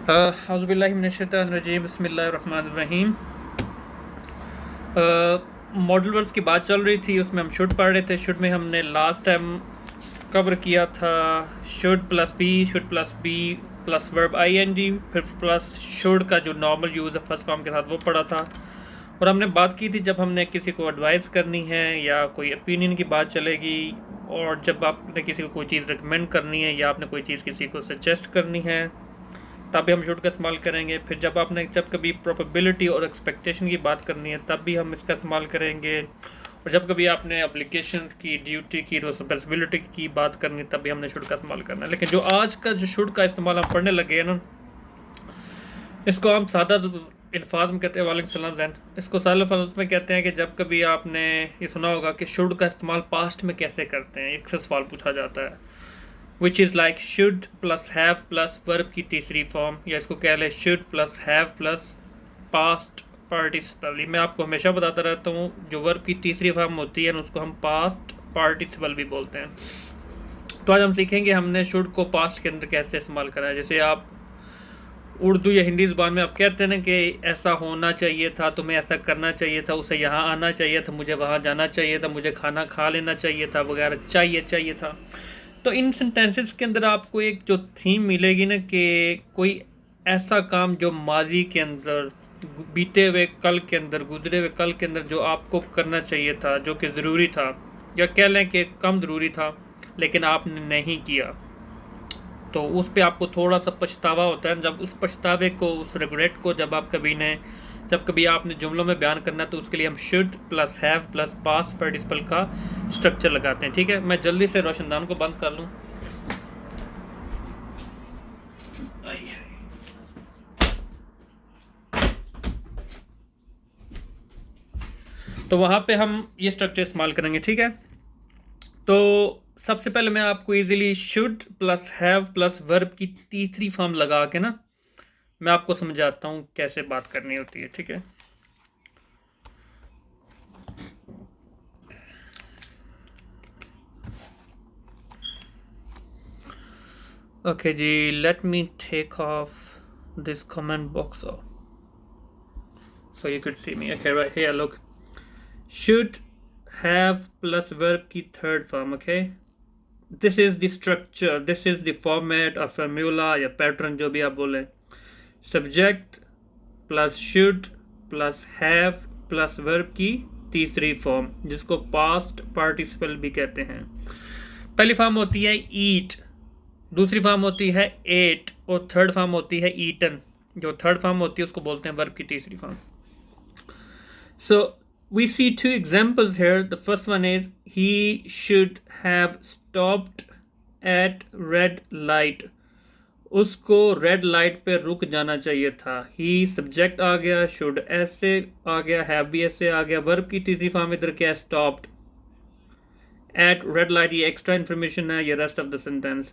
औज़ुबिल्लाहि मिनश्शैतानिर्रजीम बिस्मिल्लाहिर्रहमानिर्रहीम। Model words की बात चल रही थी, उसमें हम शुड पढ़ रहे थे। शुड में हमने लास्ट टाइम कवर किया था should plus be plus verb ING, फिर प्लस शुड का जो नॉर्मल यूज़ है फर्स्ट फॉर्म के साथ वो पढ़ा था। और हमने बात की थी जब हमने किसी को एडवाइस करनी है या कोई ओपिनियन की बात चलेगी, और जब आपने किसी को कोई चीज़ रिकमेंड करनी है या आपने कोई चीज़ किसी को सजेस्ट करनी है तब भी हम शुड का इस्तेमाल करेंगे। फिर जब कभी प्रोबेबिलिटी और एक्सपेक्टेशन की बात करनी है तब भी हम इसका इस्तेमाल करेंगे। और जब कभी आपने एप्लीकेशन की, ड्यूटी की, रिस्पॉन्सिबिलिटी की बात करनी है तब भी हमने शुड का इस्तेमाल करना है। लेकिन जो आज का जो शुड का इस्तेमाल हम पढ़ने लगे हैं ना, इसको हम सादा अल्फाज में कहते हैं। वालेकुम सलाम जैन। इसको सादा अल्फाज में कहते हैं कि जब कभी आपने ये सुना होगा कि शुड का इस्तेमाल पास्ट में कैसे करते हैं, एक से सवाल पूछा जाता है, which is like should plus have plus verb की तीसरी फॉर्म, या इसको कह लें should plus have plus past participle. ये मैं आपको हमेशा बताता रहता हूँ, जो वर्ब की तीसरी फॉर्म होती है उसको हम पास्ट पार्टिसिपल भी बोलते हैं। तो आज हम सीखेंगे हमने शुड को पास्ट के अंदर कैसे इस्तेमाल करना है। जैसे आप उर्दू या हिंदी ज़ुबान में आप कहते हैं ना कि ऐसा होना चाहिए था, तुम्हें ऐसा करना चाहिए था, उसे यहाँ आना चाहिए था, मुझे वहाँ जाना चाहिए था, मुझे खाना खा लेना चाहिए था, वगैरह चाहिए था। तो इन सेंटेंसेस के अंदर आपको एक जो थीम मिलेगी ना कि कोई ऐसा काम जो माजी के अंदर, बीते हुए कल के अंदर, गुजरे हुए कल के अंदर जो आपको करना चाहिए था, जो कि ज़रूरी था, या कह लें कि कम ज़रूरी था लेकिन आपने नहीं किया, तो उस पर आपको थोड़ा सा पछतावा होता है। जब उस पछतावे को, उस रिग्रेट को जब कभी आपने जुमलों में बयान करना है तो उसके लिए हम should plus have plus past participle का स्ट्रक्चर लगाते हैं। ठीक है, मैं जल्दी से रोशनदान को बंद कर लूँ। तो वहाँ पे हम ये स्ट्रक्चर इस्तेमाल करेंगे। ठीक है, तो सबसे पहले मैं आपको easily should plus have plus verb की तीसरी फॉर्म लगा के ना मैं आपको समझाता हूँ कैसे बात करनी होती है। ठीक है, ओके जी, let me take off this comment box off so you could see me. Okay, right here, look, should have plus verb की third form. Okay, this is the structure, this is the format or formula या pattern, जो भी आप बोले। subject plus should plus have plus verb की तीसरी form, जिसको past participle भी कहते हैं। पहली फॉर्म होती है eat, दूसरी फॉर्म होती है ate, और थर्ड फॉर्म होती है eaten। जो थर्ड फॉर्म होती है उसको बोलते हैं वर्ब की तीसरी form. So we see two examples here. The first one is he should have stopped at red light. उसको रेड लाइट पे रुक जाना चाहिए था। ही सब्जेक्ट आ गया, शुड ऐसे आ गया, हैव भी ऐसे आ गया। वर्ब की तीसरी फॉर्म इधर क्या है, स्टॉप्ड एट रेड लाइट। ये एक्स्ट्रा इन्फॉर्मेशन है, ये रेस्ट ऑफ द सेंटेंस।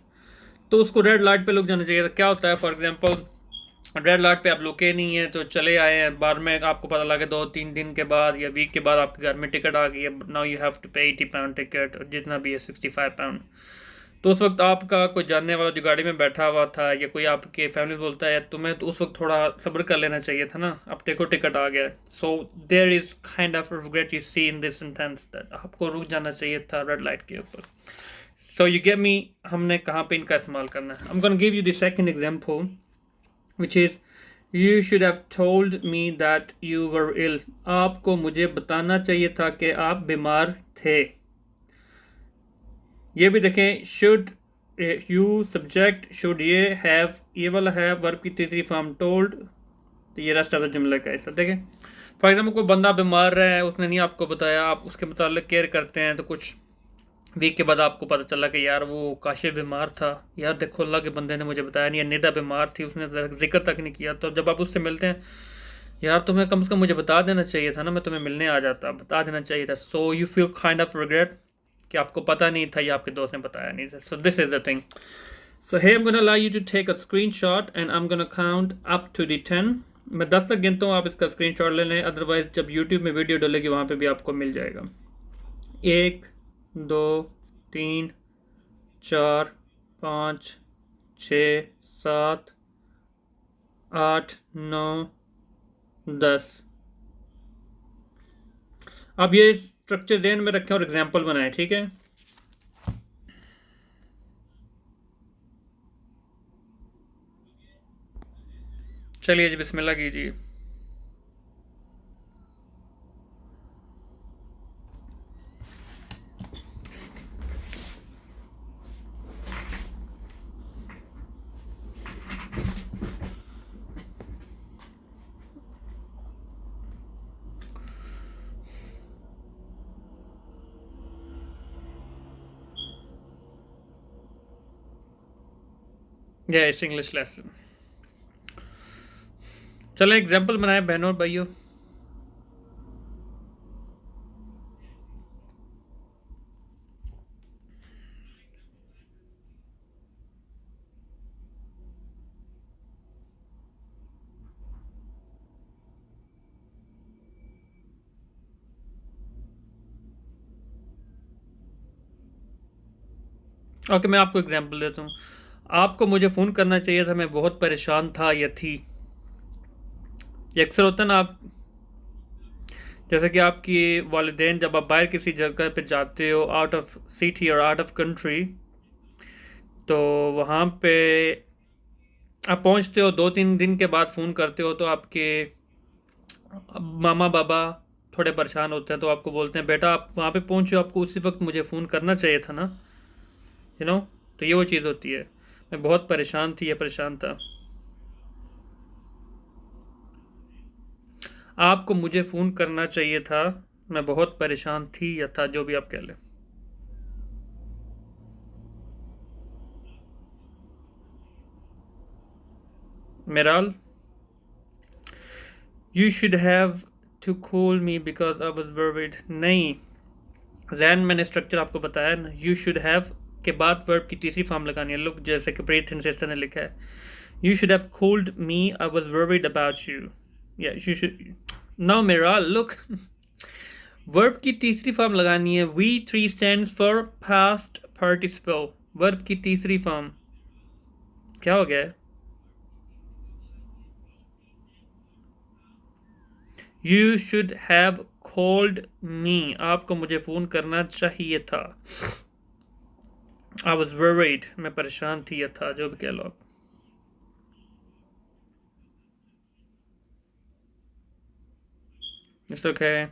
तो उसको रेड लाइट पे रुक जाना चाहिए था। क्या होता है, फॉर एग्जांपल रेड लाइट पे आप रुके नहीं है तो चले आए हैं, बाद में आपको पता लगे 2-3 दिन के बाद या वीक के बाद आपके घर में टिकट आ गई है, नाउ यू हैव टू पे 80 पाउंड टिकट, जितना भी है 65 पाउंड। तो उस वक्त आपका कोई जानने वाला जो गाड़ी में बैठा हुआ था या कोई आपके फैमिली बोलता है तुम्हें तो उस वक्त थोड़ा सब्र कर लेना चाहिए था ना, अब देखो टिकट आ गया। So there is kind of regret you see in this sentence that आपको रुक जाना चाहिए था रेड लाइट के ऊपर। सो यू गेट मी, हमने कहाँ पे इनका इस्तेमाल करना है। I am gonna give you the second example which is you should have told me that you were ill. आपको मुझे बताना चाहिए था कि आप बीमार थे। ये भी देखें, शुड यू सब्जेक्ट, शुड ये वाला है वर्ब की तीसरी फॉर्म टोल्ड, तो ये रेस्ट ऑफ द जुमले का ऐसा देखें। फॉर एग्जाम्पल कोई बंदा बीमार है, उसने नहीं आपको बताया, आप उसके मुताबिक केयर करते हैं, तो कुछ वीक के बाद आपको पता चला कि यार वो काशिफ बीमार था, यार देखो अल्लाह के बंदे ने मुझे बताया नहीं, निदा बीमार थी, उसने जिक्र तक नहीं किया। तो जब आप उससे मिलते हैं, यार तुम्हें कम से कम मुझे बता देना चाहिए था ना, मैं तुम्हें मिलने आ जाता, बता देना चाहिए था। So you feel kind of regret कि आपको पता नहीं था या आपके दोस्त ने बताया नहीं था। So this is the thing. So hey I am gonna allow you to take a screenshot and I am gonna count up to the 10। मैं 10 तक गिनता हूँ, आप इसका स्क्रीनशॉट ले लें, अदरवाइज जब यूट्यूब में वीडियो डलेगी वहाँ पे भी आपको मिल जाएगा। 1 2 3 4 5 6 7 8 9 10। अब ये स्ट्रक्चर ध्यान में रखें और एग्जाम्पल बनाएं, ठीक है। चलिए जी, बिस्मिल्लाह कीजिए। या इस इंग्लिश लेसन। चलें एग्जाम्पल बनाएं बहनों और भाइयों। ओके, मैं आपको एग्जांपल देता हूँ। आपको मुझे फ़ोन करना चाहिए था, मैं बहुत परेशान था या थी। ये अक्सर होता है ना, आप जैसे कि आपकी वालिदैन जब आप बाहर किसी जगह पे जाते हो, आउट ऑफ सिटी और आउट ऑफ कंट्री, तो वहाँ पे आप पहुँचते हो, 2-3 दिन के बाद फ़ोन करते हो, तो आपके मामा बाबा थोड़े परेशान होते हैं, तो आपको बोलते हैं बेटा आप वहाँ पे पहुँचे हो, आपको उसी वक्त मुझे फ़ोन करना चाहिए था ना, यू नो। तो ये वो चीज़ होती है। मैं बहुत परेशान थी या परेशान था। आपको मुझे फ़ोन करना चाहिए था, मैं बहुत परेशान थी या था, जो भी आप कह लें। मेराल, you should have to call me because I was worried. नहीं, जैन मैंने स्ट्रक्चर आपको बताया ना, यू शुड हैव के बाद वर्ब की तीसरी फॉर्म लगानी है। लुक, जैसे कि प्रीत सिस्टर ने लिखा है, you should have called me, I was worried about you. या यू शुड, नाउ मेराल लुक, वर्ब की तीसरी फॉर्म लगानी है। V three stands for past participle. Verb की तीसरी फॉर्म क्या हो गया है? You should have called me, आपको मुझे फ़ोन करना चाहिए था। आई वॉज वर्ried, मैं परेशान थी या था, जो भी कह लो आप। It's okay.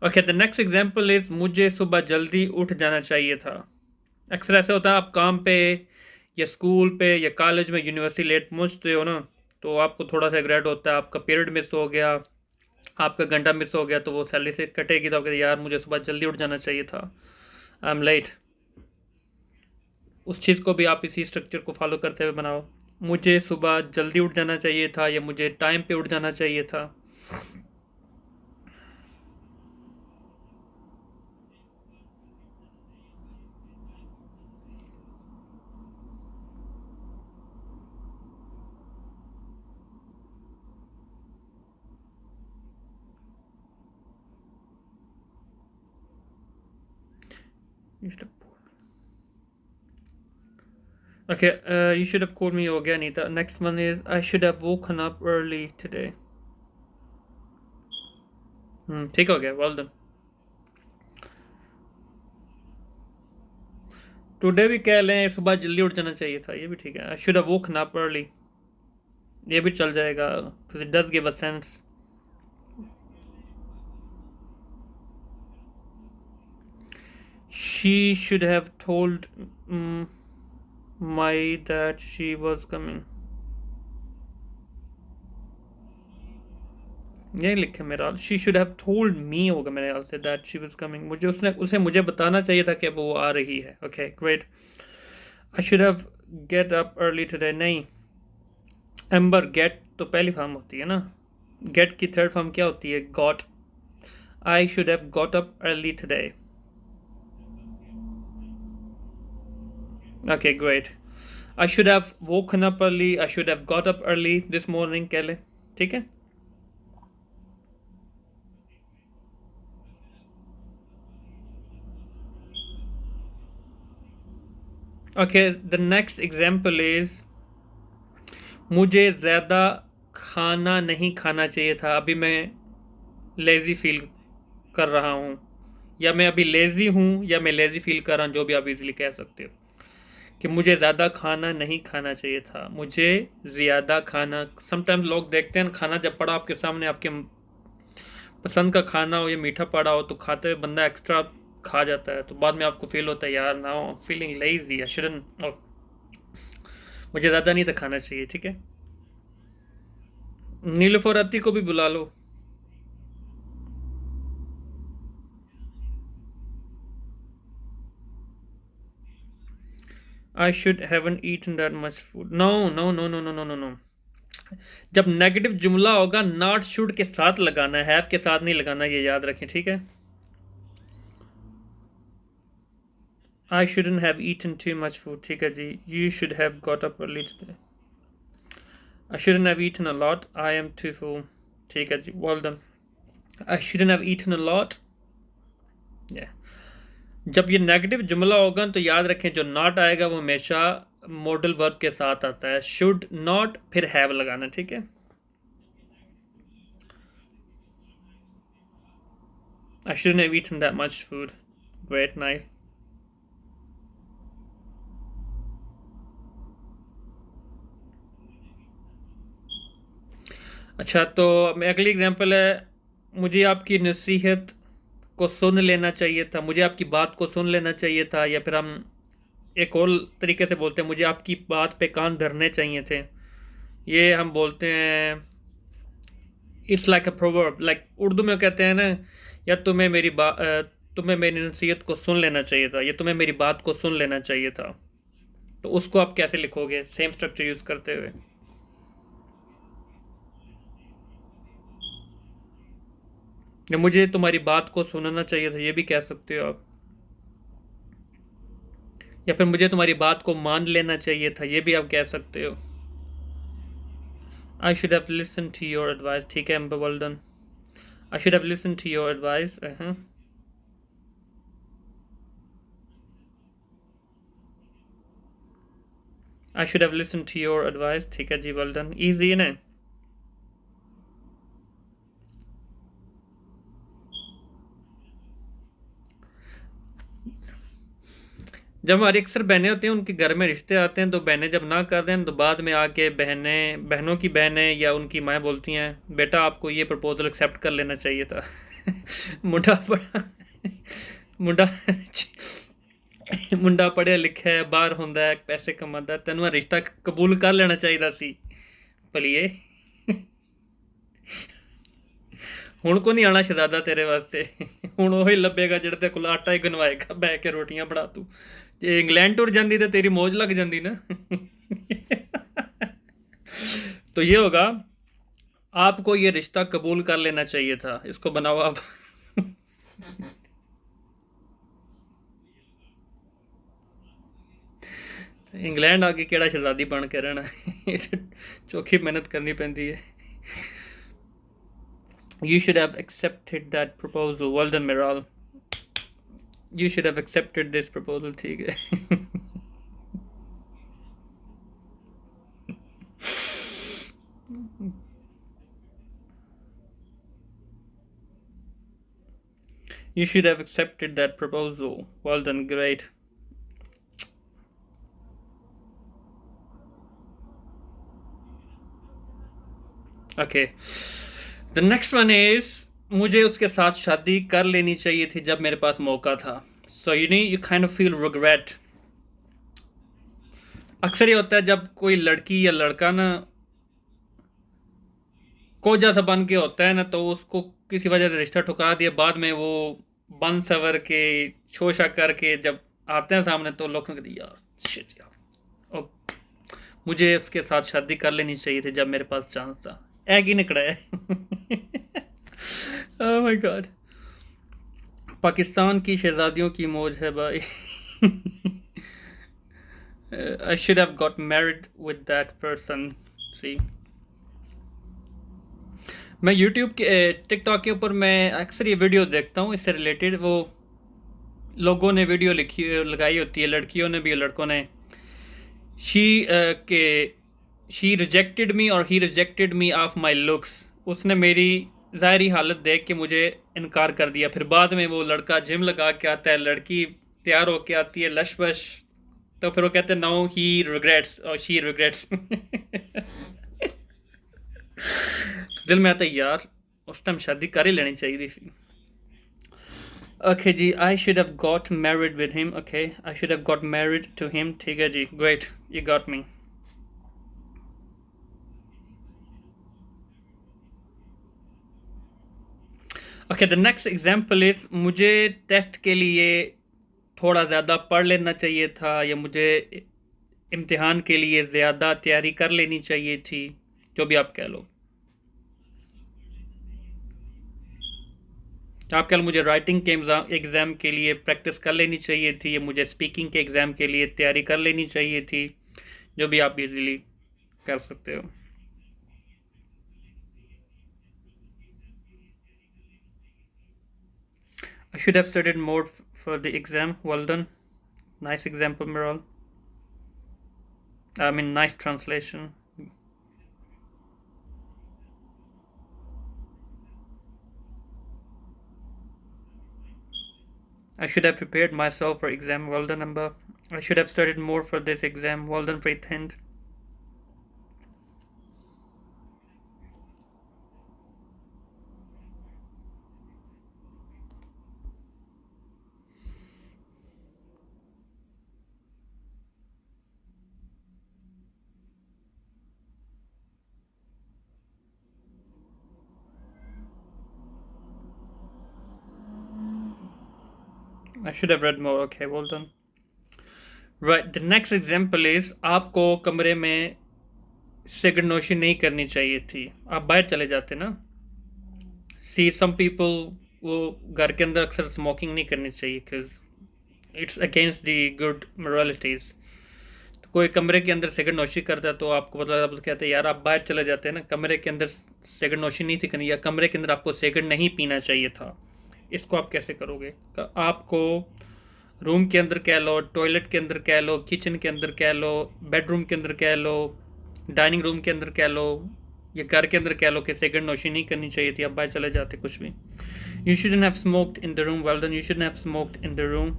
Okay, the next example is मुझे सुबह जल्दी उठ जाना चाहिए था। अक्सर ऐसा होता है, आप काम पे या स्कूल पे या कॉलेज में यूनिवर्सिटी लेट पहुंचते हो ना, तो आपको थोड़ा सा रिग्रेट होता है, आपका पीरियड मिस हो गया, आपका घंटा मिस हो गया, तो वो सैलरी से कटेगी, तो आप कहते यार मुझे सुबह जल्दी उठ जाना चाहिए था, आई एम लेट। उस चीज़ को भी आप इसी स्ट्रक्चर को फॉलो करते हुए बनाओ। मुझे सुबह जल्दी उठ जाना चाहिए था या मुझे टाइम पे उठ जाना चाहिए था। Okay, you should have called me हो गया नहीं था। Next one is I should have woken up early today। ठीक हो गया, well done। टुडे भी कह लें, सुबह जल्दी उठ जाना चाहिए था, ये भी ठीक है। I should have woken up early, ये भी चल जाएगा, because it does give a sense। She should have told my that she was coming। ये लिखे मेरा, शी शुड हैव टोल्ड मी होगा मेरे ख्याल से, दैट शी वाज कमिंग, मुझे उसने उसे मुझे बताना चाहिए था कि वो आ रही है। Okay great. I should have get up early today, नहीं, एम्बर गेट तो पहली फॉर्म होती है ना, गेट की थर्ड फॉर्म क्या होती है? Got. I should have got up early today. Okay great. I should have woken up early, I should have got up early this morning कह ले, ठीक है। Okay, the next example is मुझे ज़्यादा खाना नहीं खाना चाहिए था, अभी मैं लेज़ी फील कर रहा हूँ, या मैं अभी लेज़ी हूँ, या मैं लेज़ी फील कर रहा हूँ, जो भी आप इजीली कह सकते हो कि मुझे ज़्यादा खाना नहीं खाना चाहिए था, मुझे ज़्यादा खाना। समटाइम्स लोग देखते हैं खाना जब पड़ा आपके सामने, आपके पसंद का खाना हो या मीठा पड़ा हो, तो खाते हुए बंदा एक्स्ट्रा खा जाता है, तो बाद में आपको फील होता है यार now feeling lazy, I shouldn't, मुझे ज़्यादा नहीं था खाना चाहिए। ठीक है, नीलूफर अत्ती को भी बुला लो। I should haven't eaten that much food. No no no no no no no no. जब नेगेटिव जुमला होगा नॉट शुड के साथ लगाना है, हैव के साथ नहीं लगाना, ये याद रखें। ठीक है, I shouldn't have eaten too much food. ठीक है जी, you should have got up early today. I shouldn't have eaten a lot, I am too full. ठीक है जी, well done. I shouldn't have eaten a lot. जब ये negative जुमला होगा तो याद रखें जो नॉट आएगा वो हमेशा मॉडल वर्ब के साथ आता है, शुड नॉट फिर हैव लगाना। ठीक है, I shouldn't have eaten that much food. Great, nice. अच्छा, तो अगली एग्जांपल है, मुझे आपकी नसीहत को सुन लेना चाहिए था, मुझे आपकी बात को सुन लेना चाहिए था, या फिर हम एक और तरीके से बोलते हैं मुझे आपकी बात पे कान धरने चाहिए थे। ये हम बोलते हैं it's like a proverb, like Urdu में कहते हैं ना, यार तुम्हें मेरी नसीहत को सुन लेना चाहिए था, या तुम्हें मेरी बात को सुन लेना चाहिए था। तो उसको आप कैसे लिखोगे सेम स्ट्रक्चर यूज करते हुए? या मुझे तुम्हारी बात को सुनना चाहिए था, ये भी कह सकते हो आप। या फिर मुझे तुम्हारी बात को मान लेना चाहिए था, ये भी आप कह सकते हो। I should have listen to your advice. ठीक है, well done. I should have listen to your advice. I should have listen to your advice. ठीक है जी, वेल डन, ईजी है ना। जब हमारी अक्सर बहनें होती हैं, उनके घर में रिश्ते आते हैं, तो बहनें जब ना कर दें तो बाद में आके बहनों की बहनें या उनकी माएँ बोलती हैं बेटा आपको ये प्रपोजल एक्सेप्ट कर लेना चाहिए था। मुंडा पढ़ा मुंडा मुंडा पढ़िया लिखा है, बाहर ਹੁੰਦਾ है, पैसे कमाता है, तेनू रिश्ता कबूल कर लेना चाहिए सी भलीए। ਹੁਣ ਕੋ ਨਹੀਂ ਆਣਾ ਸ਼ਹਜ਼ਾਦਾ ਤੇਰੇ ਵਾਸਤੇ, ਹੁਣ ਉਹ ਹੀ ਲੱਭੇਗਾ ਜਿਹੜਾ ਤੇ ਕੋਲ ਆਟਾ ਹੀ ਗਨਵਾਏਗਾ ਬਹਿ ਕੇ ਰੋਟੀਆਂ ਬਣਾ ਤੂੰ। ਜੇ ਇੰਗਲੈਂਡ टूर जाती तो तेरी मौज लग जाती ना। तो ये होगा, आपको ये रिश्ता कबूल कर लेना चाहिए था, इसको बनाओ आप। इंग्लैंड आके केड़ा शहजादी बन के रहना, चौखी मेहनत करनी पैंदी है। You should have accepted that proposal. Well done, Miral. You should have accepted this proposal. ठीक है। You should have accepted that proposal. Well done, great. Okay. The next one is मुझे उसके साथ शादी कर लेनी चाहिए थी जब मेरे पास मौका था। So you kind of feel regret. अक्सर ये होता है जब कोई लड़की या लड़का ना कोजा सा बन के होता है ना, तो उसको किसी वजह से रिश्ता ठुकरा दिया, बाद में वो बन सवर के शोशा करके जब आते हैं सामने तो लोग कहते यार शिट यार, ओ, मुझे उसके साथ शादी कर लेनी चाहिए थी जब मेरे पास चांस था। ऐग ही निकला है। ओह माय गॉड, पाकिस्तान की शहजादियों की मौज है भाई। I should have got married with that person. See, मैं यूट्यूब के टिकटॉक के ऊपर मैं अक्सर ये वीडियो देखता हूँ इससे रिलेटेड। वो लोगों ने वीडियो लिखी लगाई होती है, लड़कियों ने भी लड़कों ने, शी के शी रिजेक्टेड मी और he rejected me of my looks. उसने मेरी ज़ाहरी हालत देख के मुझे इनकार कर दिया। फिर बाद में वो लड़का जिम लगा के आता है, लड़की तैयार होके आती है लश बश, तो फिर वो कहते हैं नाउ ही रिग्रेट्स और शी रिग्रेट्स। तो दिल में आता है यार उस टाइम शादी कर ही लेनी चाहिए थी। ओके जी, I should have got married with him. Okay, I should have got married to him. ठीक है जी, great, you got me. Okay, the next example is मुझे टेस्ट के लिए थोड़ा ज़्यादा पढ़ लेना चाहिए था, या मुझे इम्तिहान के लिए ज़्यादा तैयारी कर लेनी चाहिए थी, जो भी आप कह लो। आप कह लो मुझे राइटिंग के एग्ज़ाम के लिए प्रैक्टिस कर लेनी चाहिए थी, या मुझे स्पीकिंग के एग्ज़ाम के लिए तैयारी कर लेनी चाहिए थी, जो भी आप इजीली कर सकते हो। I should have studied more for the exam. Well done. Nice example, Miral. I mean, nice translation. I should have prepared myself for exam. Well done, Amba. I should have studied more for this exam. Well done, Faith Hind. I should have read more. Okay, well done. Right, the next example is आपको कमरे में cigarette नोशी नहीं करनी चाहिए थी, आप बाहर चले जाते ना। सी सम पीपल वो घर के अंदर अक्सर स्मोकिंग नहीं करनी चाहिए, because it's against the good moralities. तो कोई कमरे के अंदर सिगरेट नोशी करता है तो आपको पता, आप कहते हैं यार आप बाहर चले जाते हैं ना, कमरे के अंदर सिगरेट नोशी नहीं थी करनी, या कमरे के अंदर आपको सिगरेट नहीं पीना चाहिए था। इसको आप कैसे करोगे? आपको रूम के अंदर कह लो, टॉयलेट के अंदर कह लो, किचन के अंदर कह लो, बेडरूम के अंदर कह लो, डाइनिंग रूम के अंदर कह लो, या घर के अंदर कह लो कि सिगरेट नोशी नहीं करनी चाहिए थी, आप बाहर चले जाते कुछ भी। You shouldn't have smoked in the room. Well done. You shouldn't have smoked in the room.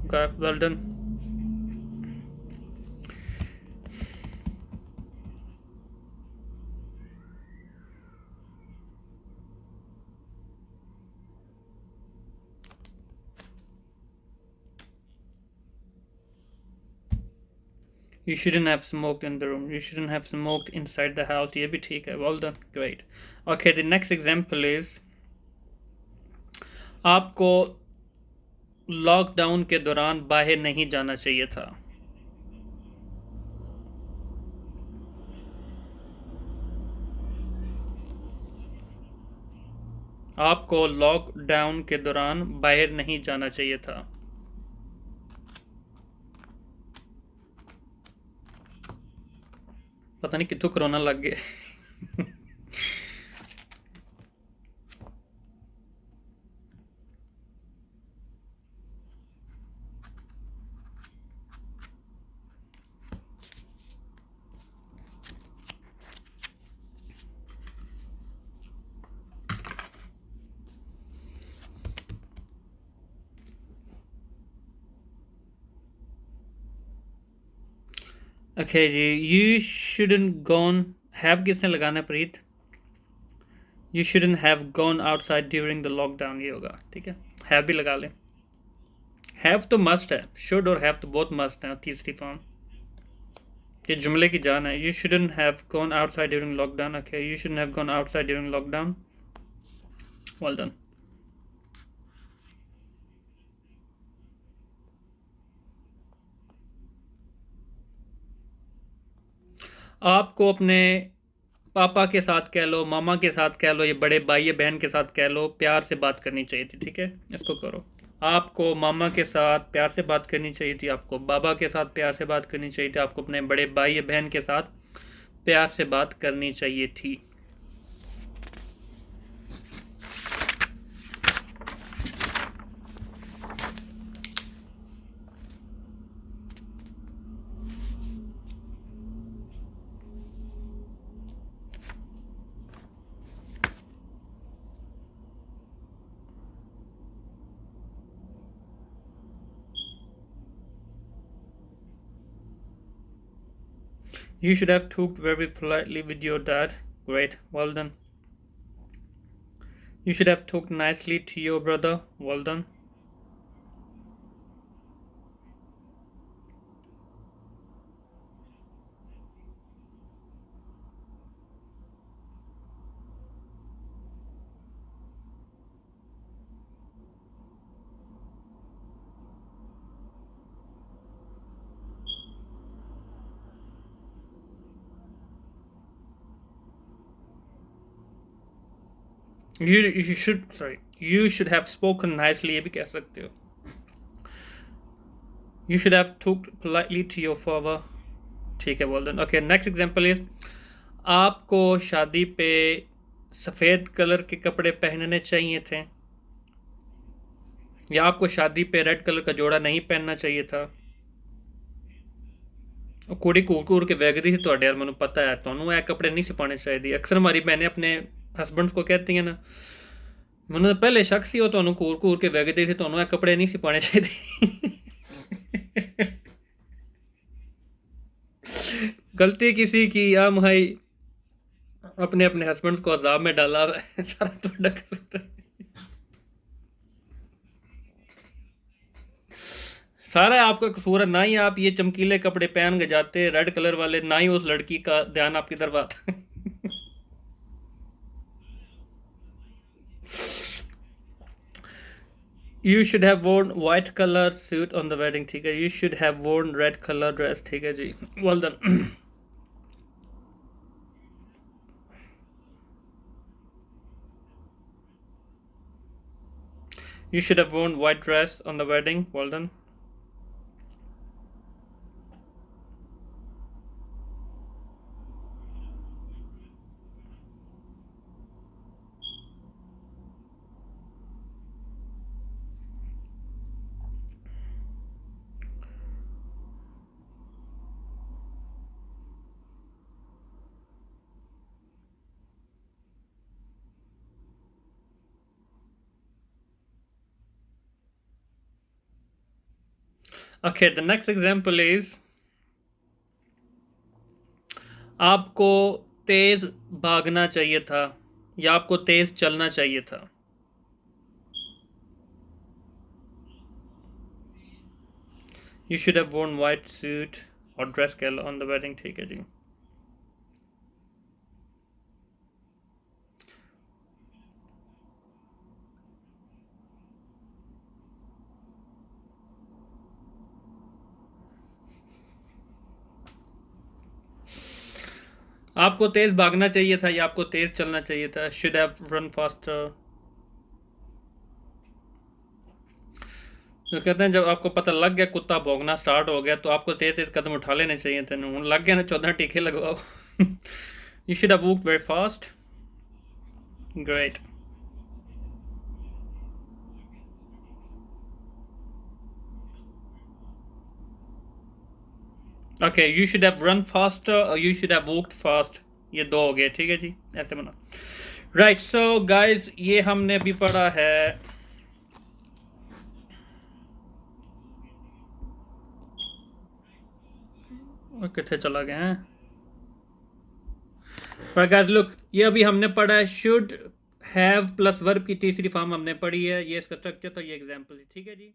Well done. You shouldn't have smoked in the room. You shouldn't have smoked inside the house. ये भी ठीक है. Well done. Great. Okay, the next example is आपको lockdown के दौरान बाहर नहीं जाना चाहिए था। आपको लॉकडाउन के दौरान बाहर नहीं जाना चाहिए था। पता नहीं कितों कोरोना लग गया। ओके जी, यू शुडंट गॉन, हैव किसने लगाना है Preet? You shouldn't have gone outside during the lockdown, ये होगा। ठीक है, हैव भी लगा लें। हैव तो मस्ट है, शुड और हैव तो बहुत मस्ट है, तीसरी फॉर्म। ये जुमले की जान है। You shouldn't have gone outside during lockdown. Okay, you shouldn't have gone outside during lockdown. Well done. आपको अपने पापा के साथ कह लो, मामा के साथ कह लो, या बड़े भाई या बहन के साथ कह लो, प्यार से बात करनी चाहिए थी। ठीक है, इसको करो। आपको मामा के साथ प्यार से बात करनी चाहिए थी, आपको बाबा के साथ प्यार से बात करनी चाहिए थी, आपको अपने बड़े भाई या बहन के साथ प्यार से बात करनी चाहिए थी। You should have talked very politely with your dad. Great, well done. You should have talked nicely to your brother. Well done. You should have spoken nicely, ये भी कह सकते हो. You should have talked politely to your father. ठीक है, well done. Okay, next example is आपको शादी पे सफ़ेद कलर के कपड़े पहनने चाहिए थे, या आपको शादी पे रेड कलर का जोड़ा नहीं पहनना चाहिए था. कुड़ी घूर घूर के वेगदी थी ਤੁਹਾਡੇ यार, ਮੈਨੂੰ पता है ਤੁਹਾਨੂੰ ਇਹ ਕੱਪੜੇ नहीं ਸੀ ਪਾਣੇ ਚਾਹੀਦੇ. ਅਕਸਰ हमारी बहनें अपने हस्बैंड्स को कहती हैं ना, ਮੈਨੂੰ पहले शक ਸੀ ਉਹ ਤੁਹਾਨੂੰ ਘੂਰ ਘੂਰ ਕੇ वेगदी थी, ਤੁਹਾਨੂੰ ਇਹ ਕੱਪੜੇ नहीं ਸੀ ਪਾਣੇ ਚਾਹੀਦੇ. गलती किसी की या भाई अपने अपने हस्बैंड को अजाब में डाला. सारा ਤੁਹਾਡਾ कसूर है. सारा आपका कसूर है. ना ही आप ये चमकीले कपड़े पहन के जाते रेड कलर वाले, ना ही उस लड़की का ध्यान आपकी तरफ आता. You should have worn white color suit on the wedding. ठीक है. You should have worn red color dress. ठीक है जी. Well done. You should have worn white dress on the wedding. Well done. Okay, the next example is आपको तेज भागना चाहिए था या आपको तेज चलना चाहिए था. You should have worn white suit or dress on the wedding. ठीक है जी. आपको तेज भागना चाहिए था या आपको तेज चलना चाहिए था. Should have run faster. तो कहते हैं जब आपको पता लग गया कुत्ता भौंकना स्टार्ट हो गया तो आपको तेज तेज कदम उठा लेने चाहिए थे. हूँ लग गया ना 14 टीके लगवाओ. You should have walked very fast. Great. Okay, you should have run faster or you should have walked fast. ये दो हो गए. ठीक है जी, ऐसे बना. राइट. सो गाइज ये हमने अभी पढ़ा है कितने चला गए हैं. पर गाइज लुक, ये अभी हमने पढ़ा है शुड हैव प्लस वर्ब की तीसरी फॉर्म हमने पढ़ी है. ये इसका स्ट्रक्चर था, ये एग्जाम्पल. ठीक है जी.